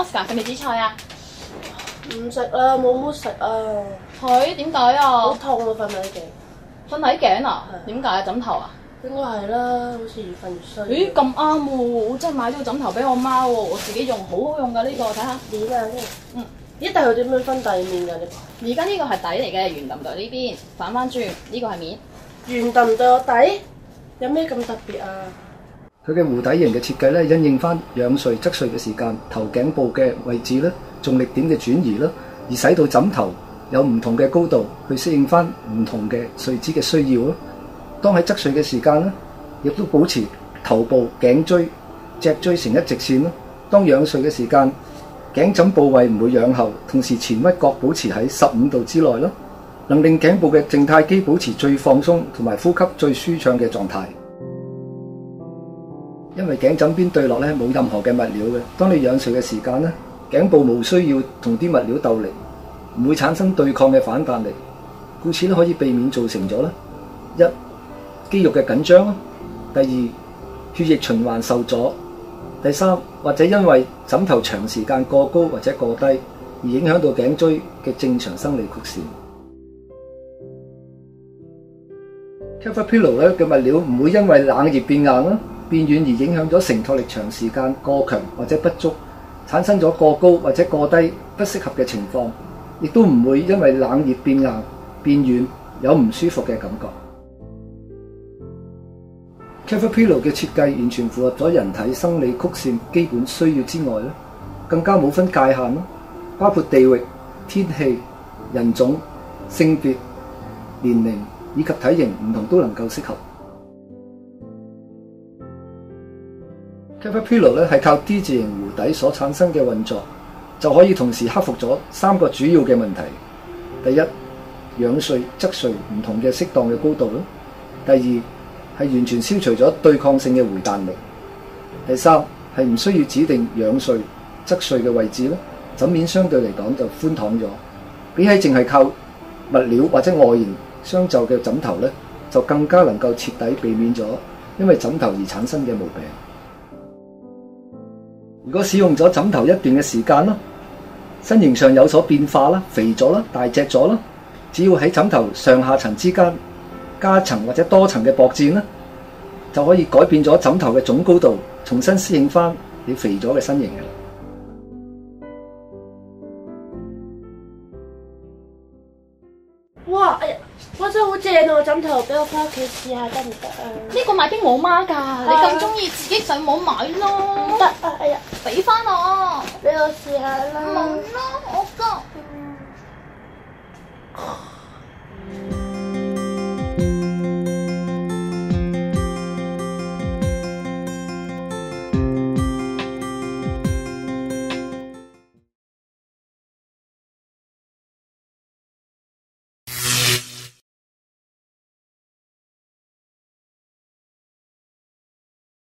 Oscar 食未紫菜啊？唔食啦，冇乜食啊。佢點解啊？好痛啊，瞓喺頸。瞓喺頸啊？係點解啊？枕頭啊？應該係啦，好似越瞓越衰。咦，咁啱喎！我真係買咗個枕頭俾我媽喎，我自己用，好好用㗎呢個，睇下。面啊，呢嗯。咦，但係佢點樣分底面㗎？呢個而家呢個係底嚟嘅，圓揼揼呢邊，反翻轉，呢個係面。圓揼揼個底，有咩咁特別啊？佢嘅弧底型嘅設計咧，因應翻仰睡側睡嘅時間、頭頸部嘅位置咧、重力點嘅轉移啦，而使到枕頭有唔同嘅高度，去適應翻唔同嘅睡姿嘅需要咯。當喺側睡嘅時間咧，亦都保持頭部、頸椎、脊椎成一直線咯。當仰睡嘅時間，頸枕部位唔會仰後，同時前屈角保持喺15度之內咯，能令頸部嘅靜態肌保持最放鬆同埋呼吸最舒暢嘅狀態。因為頸枕邊對落咧冇任何嘅物料嘅，當你仰睡嘅時間咧，頸部無需要同啲物料鬥力，唔會產生對抗嘅反彈力，故此咧可以避免造成咗一肌肉嘅緊張啦，第二血液循環受阻，第三或者因為枕頭長時間過高或者過低而影響到頸椎嘅正常生理曲線。Comfort Pillow 咧嘅物料唔會因為冷熱變硬啦、變軟而影響咗承托力長時間過強或者不足，產生咗過高或者過低不適合嘅情況，亦都唔會因為冷熱變硬、變軟有唔舒服嘅感覺。Comfort Pillow 嘅設計完全符合咗人體生理曲線基本需要之外咧，更加冇分界限咯，包括地域、天氣、人種、性別、年齡以及體型唔同都能夠適合。Comfort Pillow 咧係靠 D 字形弧底所產生嘅運作，就可以同時克服咗3個主要嘅問題。第一，仰睡、側睡唔同嘅適當嘅高度咯。第二，係完全消除咗對抗性嘅回彈力。第三，係唔需要指定仰睡、側睡嘅位置咯，枕面相對嚟講就寬敞咗，比起淨係靠物料或者外形相就嘅枕頭咧，就更加能夠徹底避免咗因為枕頭而產生嘅毛病。如果使用咗枕頭一段嘅時間啦，身形上有所變化啦，肥咗啦，大隻咗啦，只要喺枕頭上下層之間加層或者多層嘅薄墊咧，就可以改變咗枕頭嘅總高度，重新適應翻你肥咗嘅身形嘅。哇！哎呀，哇真係好正啊！枕頭俾我翻屋企試下得唔得啊？呢個買俾我媽㗎，你咁中意自己上網買咯。得啊！哎呀，俾翻我，俾我試下啦。冇啦，我急。